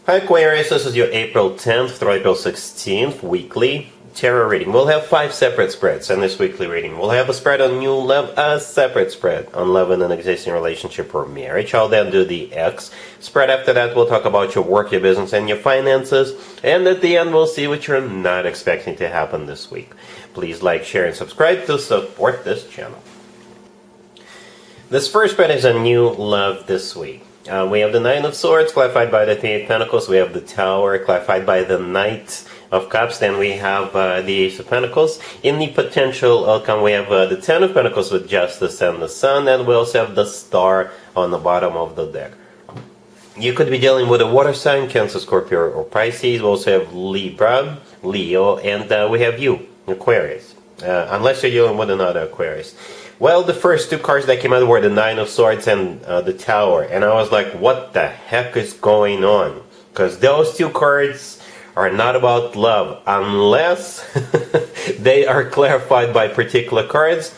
Hi Aquarius, this is your April 10th through April 16th weekly tarot reading. We'll have 5 separate spreads in this weekly reading. We'll have a spread on new love, a separate spread on love in an existing relationship or marriage. I'll then do the X spread. After that, we'll talk about your work, your business, and your finances. And at the end, we'll see what you're not expecting to happen this week. Please like, share, and subscribe to support this channel. This first spread is a new love this week. We have the Nine of Swords, clarified by the Three of Pentacles. We have the Tower, clarified by the Knight of Cups. Then we have the Ace of Pentacles. In the potential outcome, we have the Ten of Pentacles with Justice and the Sun. And we also have the Star on the bottom of the deck. You could be dealing with a water sign, Cancer, Scorpio, or Pisces. We also have Libra, Leo, and we have you, Aquarius. Unless you're dealing with another Aquarius. Well, the first 2 cards that came out were the Nine of Swords and the Tower. And I was like, what the heck is going on? Because those 2 cards are not about love. Unless they are clarified by particular cards.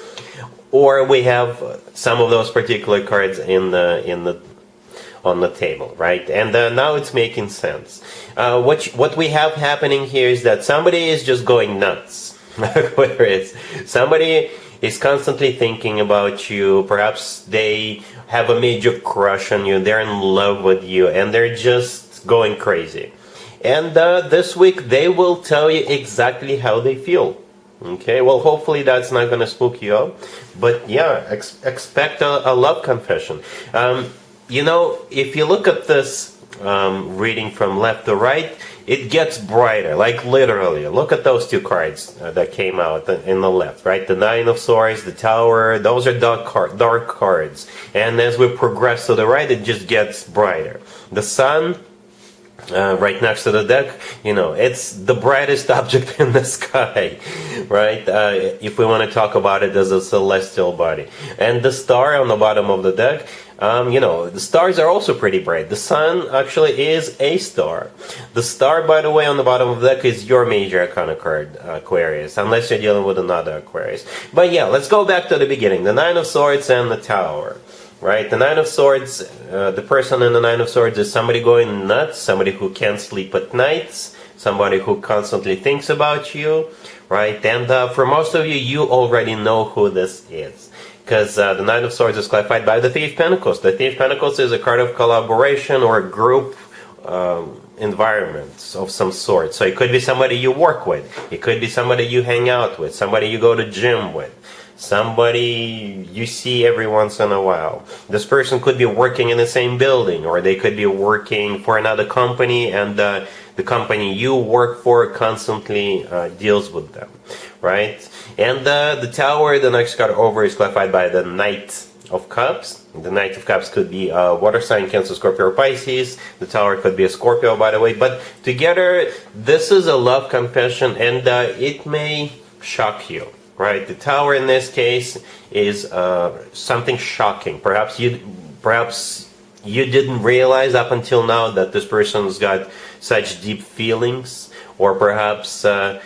Or we have some of those particular cards on the table, right? And now it's making sense. What we have happening here is that somebody is just going nuts. Aquarius. Somebody is constantly thinking about you. Perhaps they have a major crush on you. They're in love with you, and they're just going crazy. And this week, they will tell you exactly how they feel. Okay, well, hopefully that's not going to spook you out. But yeah, expect a love confession. You know, if you look at this reading from left to right, it gets brighter, like literally. Look at those 2 cards that came out in the left, right? The Nine of Swords, the Tower, those are dark cards. And as we progress to the right, it just gets brighter. The Sun, right next to the deck, you know, it's the brightest object in the sky, right? If we want to talk about it as a celestial body. And the Star on the bottom of the deck, you know, the stars are also pretty bright. The Sun actually is a star. The Star, by the way, on the bottom of the deck is your major arcana card, Aquarius, unless you're dealing with another Aquarius. But yeah, let's go back to the beginning. The Nine of Swords and the Tower. Right, the Nine of Swords, the person in the Nine of Swords is somebody going nuts, somebody who can't sleep at nights, somebody who constantly thinks about you, right? And for most of you, you already know who this is. Because the Nine of Swords is clarified by the Three of Pentacles. The Three of Pentacles is a card of collaboration or group environments of some sort. So it could be somebody you work with. It could be somebody you hang out with. Somebody you go to gym with. Somebody you see every once in a while. This person could be working in the same building, or they could be working for another company, and the company you work for constantly deals with them, right? And the Tower, the next card over, is clarified by the Knight of Cups. The Knight of Cups could be a water sign, Cancer, Scorpio, or Pisces. The Tower could be a Scorpio, by the way. But together, this is a love confession, and it may shock you. Right, the Tower in this case is something shocking. Perhaps you didn't realize up until now that this person's got such deep feelings, or perhaps the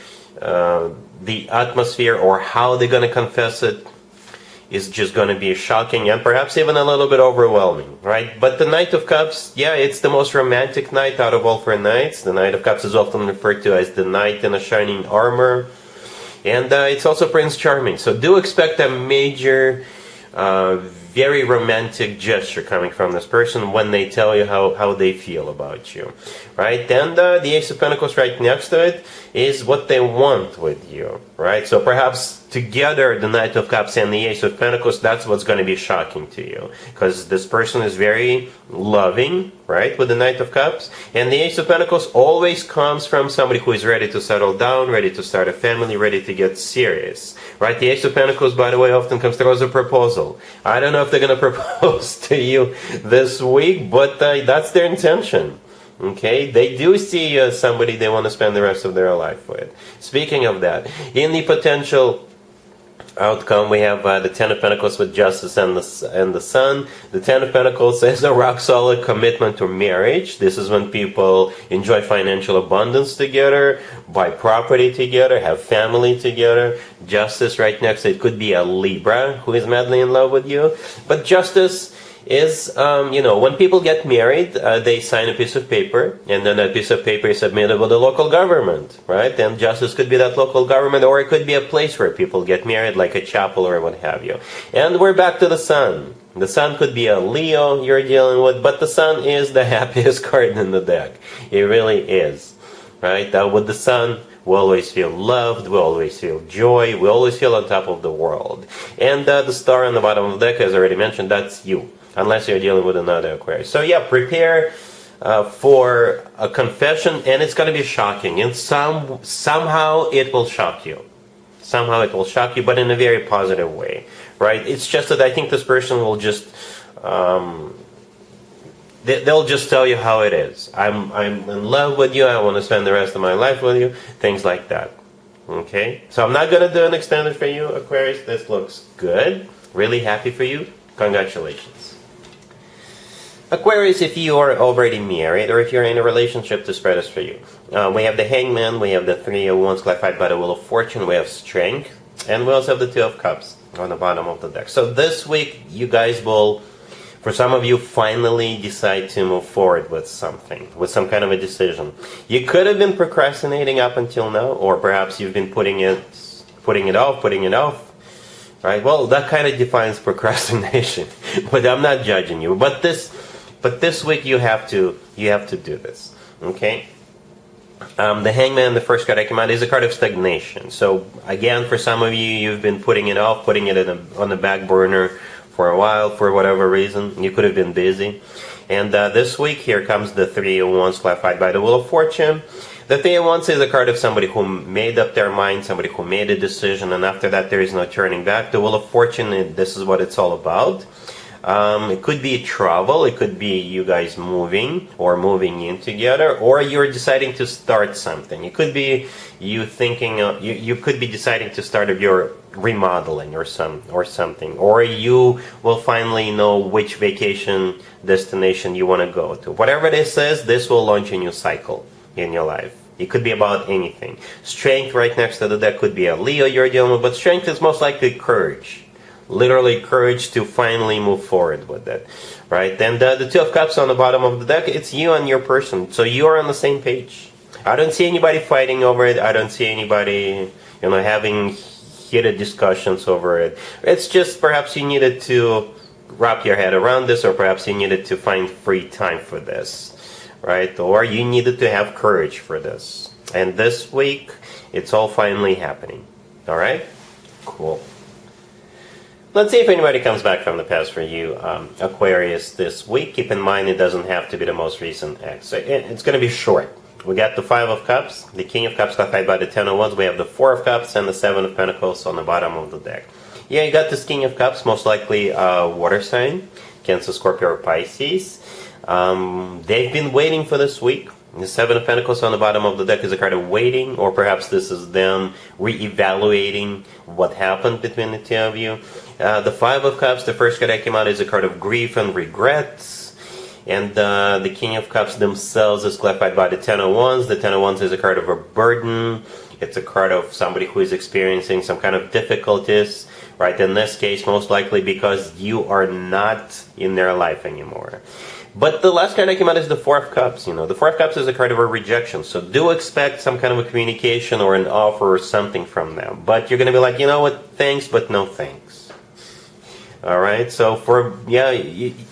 atmosphere or how they're going to confess it is just going to be shocking and perhaps even a little bit overwhelming, right? But the Knight of Cups, yeah, it's the most romantic knight out of all 4 knights. The Knight of Cups is often referred to as the knight in a shining armor. And it's also Prince Charming. So do expect a major, very romantic gesture coming from this person when they tell you how they feel about you. Right? And the Ace of Pentacles right next to it is what they want with you. Right? So perhaps together, the Knight of Cups and the Ace of Pentacles, that's what's going to be shocking to you. Because this person is very loving, right, with the Knight of Cups. And the Ace of Pentacles always comes from somebody who is ready to settle down, ready to start a family, ready to get serious. Right? The Ace of Pentacles, by the way, often comes through as a proposal. I don't know if they're going to propose to you this week, but that's their intention. Okay, they do see somebody they want to spend the rest of their life with. Speaking of that, in the potential outcome, we have the Ten of Pentacles with Justice and the Sun. The Ten of Pentacles is a rock-solid commitment to marriage. This is when people enjoy financial abundance together, buy property together, have family together. Justice right next to it could be a Libra who is madly in love with you. But Justice is, when people get married, they sign a piece of paper, and then that piece of paper is submitted with the local government, right? And justice could be that local government, or it could be a place where people get married, like a chapel or what have you. And we're back to the sun. The sun could be a Leo you're dealing with, but the sun is the happiest card in the deck. It really is, right? With the sun, we always feel loved, we always feel joy, we always feel on top of the world. And the star on the bottom of the deck, as I already mentioned, that's you, unless you're dealing with another Aquarius. So yeah, prepare for a confession, and it's going to be shocking. And somehow it will shock you. Somehow it will shock you, but in a very positive way, right? It's just that I think this person will just... they'll just tell you how it is. I'm in love with you. I want to spend the rest of my life with you. Things like that. Okay? So I'm not going to do an extended for you, Aquarius. This looks good. Really happy for you. Congratulations. Aquarius, if you are already married or if you're in a relationship, this spread is for you. We have the Hangman. We have the Three of Wands clarified by the Wheel of Fortune. We have Strength. And we also have the Two of Cups on the bottom of the deck. So this week, you guys will... For some of you, finally decide to move forward with something, with some kind of a decision. You could have been procrastinating up until now, or perhaps you've been putting it off, right? Well, that kind of defines procrastination. But I'm not judging you. But this week you have to do this, okay? The Hangman, the first card I came out, is a card of stagnation. So again, for some of you, you've been putting it off, putting it on the back burner for a while, for whatever reason. You could have been busy. And this week, here comes the Three of Wands clarified by the Wheel of Fortune. The Three of Wands is a card of somebody who made up their mind, somebody who made a decision, and after that there is no turning back. The Wheel of Fortune, this is what it's all about. It could be travel, it could be you guys moving or moving in together, or you're deciding to start something. It could be you thinking, you could be deciding to start your remodeling or something, or you will finally know which vacation destination you want to go to. Whatever this is, this will launch a new cycle in your life. It could be about anything. Strength right next to the deck could be a Leo you're dealing with, but strength is most likely courage. Literally courage to finally move forward with it, right? And the Two of Cups on the bottom of the deck, it's you and your person. So you're on the same page. I don't see anybody fighting over it. I don't see anybody, having heated discussions over it. It's just perhaps you needed to wrap your head around this, or perhaps you needed to find free time for this, right? Or you needed to have courage for this. And this week, it's all finally happening. All right? Cool. Let's see if anybody comes back from the past for you, Aquarius, this week. Keep in mind, it doesn't have to be the most recent ex. So it's going to be short. We got the Five of Cups, the King of Cups clarified by the Ten of Wands. We have the Four of Cups and the Seven of Pentacles on the bottom of the deck. Yeah, you got this King of Cups, most likely water sign, Cancer, Scorpio, or Pisces. They've been waiting for this week. The Seven of Pentacles on the bottom of the deck is a card of waiting, or perhaps this is them re-evaluating what happened between the two of you. The Five of Cups, the first card that came out, is a card of grief and regrets. And the King of Cups themselves is clarified by the Ten of Wands. The Ten of Wands is a card of a burden. It's a card of somebody who is experiencing some kind of difficulties, right? In this case, most likely because you are not in their life anymore. But the last card that came out is the Four of Cups. The Four of Cups is a card of a rejection. So do expect some kind of a communication or an offer or something from them. But you're going to be like, you know what, thanks, but no thanks. All right, so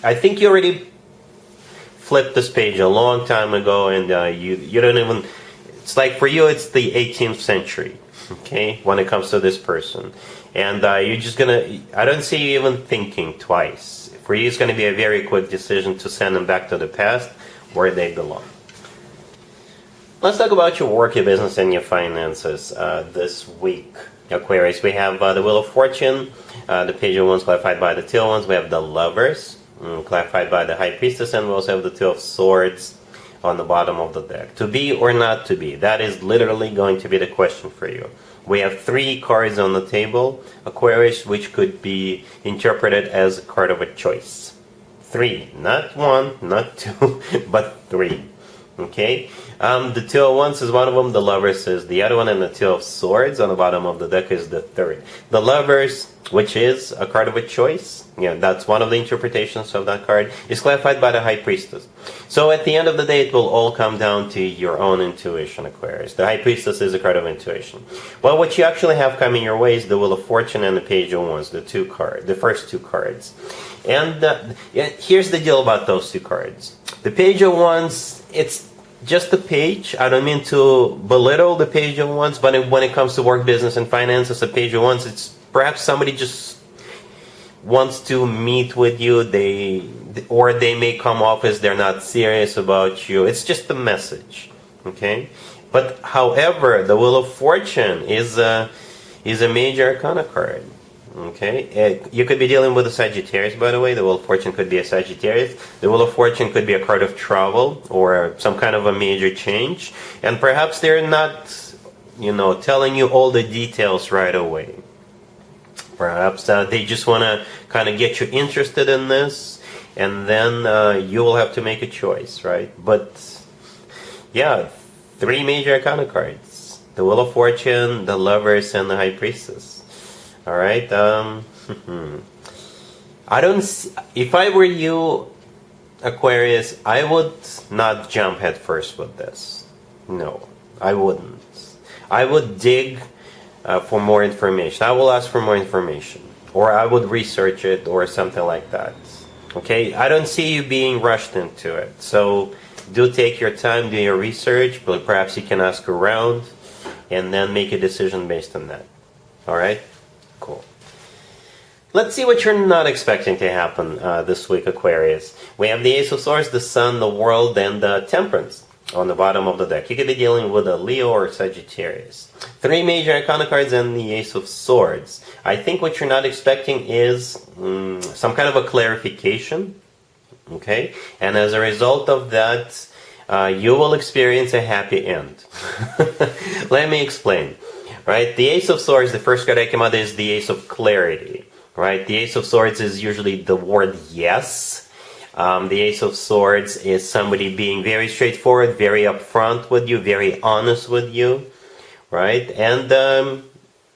I think you already flipped this page a long time ago, and you don't even, it's like for you, it's the 18th century, okay, when it comes to this person. And you're just going to, I don't see you even thinking twice. For you, it's going to be a very quick decision to send them back to the past where they belong. Let's talk about your work, your business, and your finances this week, Aquarius. We have the Wheel of Fortune, the Page of Wands clarified by the Two of Wands. We have the Lovers, clarified by the High Priestess, and we also have the Two of Swords on the bottom of the deck. To be or not to be, that is literally going to be the question for you. We have three cards on the table, Aquarius, which could be interpreted as a card of a choice. Three, not one, not two, but three. Okay, the Two of Wands is one of them, the Lovers is the other one, and the Two of Swords on the bottom of the deck is the third. The Lovers, which is a card of a choice, that's one of the interpretations of that card, is clarified by the High Priestess. So at the end of the day, it will all come down to your own intuition, Aquarius. The High Priestess is a card of intuition. Well, what you actually have coming your way is the Wheel of Fortune and the Page of Wands, the first two cards. And here's the deal about those two cards. The Page of Wands, it's just a page. I don't mean to belittle the Page of Wands, but when it comes to work, business, and finances, a Page of Wands, it's perhaps somebody just wants to meet with you. Or they may come off as they're not serious about you. It's just a message, okay? But however, the Wheel of Fortune is a major arcana card. Okay, you could be dealing with a Sagittarius, by the way. The Wheel of Fortune could be a Sagittarius. The Wheel of Fortune could be a card of travel or some kind of a major change. And perhaps they're not, telling you all the details right away. Perhaps they just want to kind of get you interested in this, and then you will have to make a choice, right? But, yeah, three major arcana cards. The Wheel of Fortune, the Lovers, and the High Priestess. All right. If I were you, Aquarius, I would not jump head first with this. No, I wouldn't. I would dig for more information. I will ask for more information, or I would research it, or something like that. Okay. I don't see you being rushed into it. So do take your time, do your research, but perhaps you can ask around, and then make a decision based on that. All right. Cool. Let's see what you're not expecting to happen this week, Aquarius. We have the Ace of Swords, the Sun, the World, and the Temperance on the bottom of the deck. You could be dealing with a Leo or Sagittarius. Three major arcana cards and the Ace of Swords. I think what you're not expecting is some kind of a clarification. Okay? And as a result of that, you will experience a happy end. Let me explain. Right, the Ace of Swords, the first card that came out is the Ace of Clarity. Right, the Ace of Swords is usually the word yes. The Ace of Swords is somebody being very straightforward, very upfront with you, very honest with you. Right, and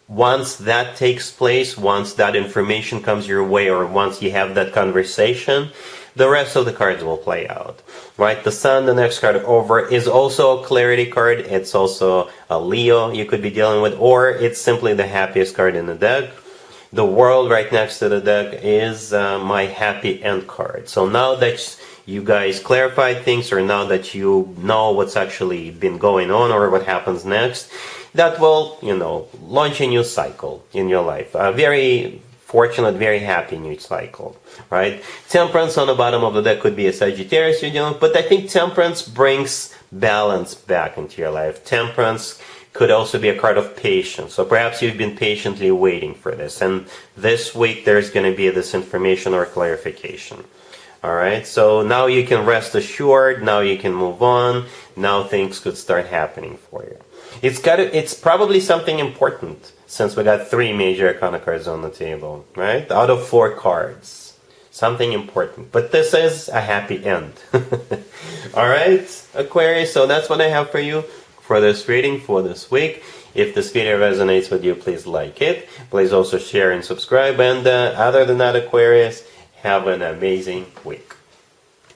once that takes place, once that information comes your way, or once you have that conversation, the rest of the cards will play out. Right, the Sun, the next card over, is also a clarity card. It's also a Leo you could be dealing with, or it's simply the happiest card in the deck. The World right next to the deck is my happy end card. So now that you guys clarified things, or now that you know what's actually been going on or what happens next, that will, launch a new cycle in your life. A very fortunate, very happy new cycle, right? Temperance on the bottom of the deck could be a Sagittarius you're dealing with, but I think Temperance brings balance back into your life. Temperance could also be a card of patience. So perhaps you've been patiently waiting for this, and this week there's going to be this information or clarification. All right, so now you can rest assured, now you can move on, now things could start happening for you. It's probably something important, since we got three major arcana cards on the table, right? Out of 4 cards. Something important. But this is a happy end. Alright, Aquarius, so that's what I have for you for this reading for this week. If this video resonates with you, please like it. Please also share and subscribe. And other than that, Aquarius, have an amazing week.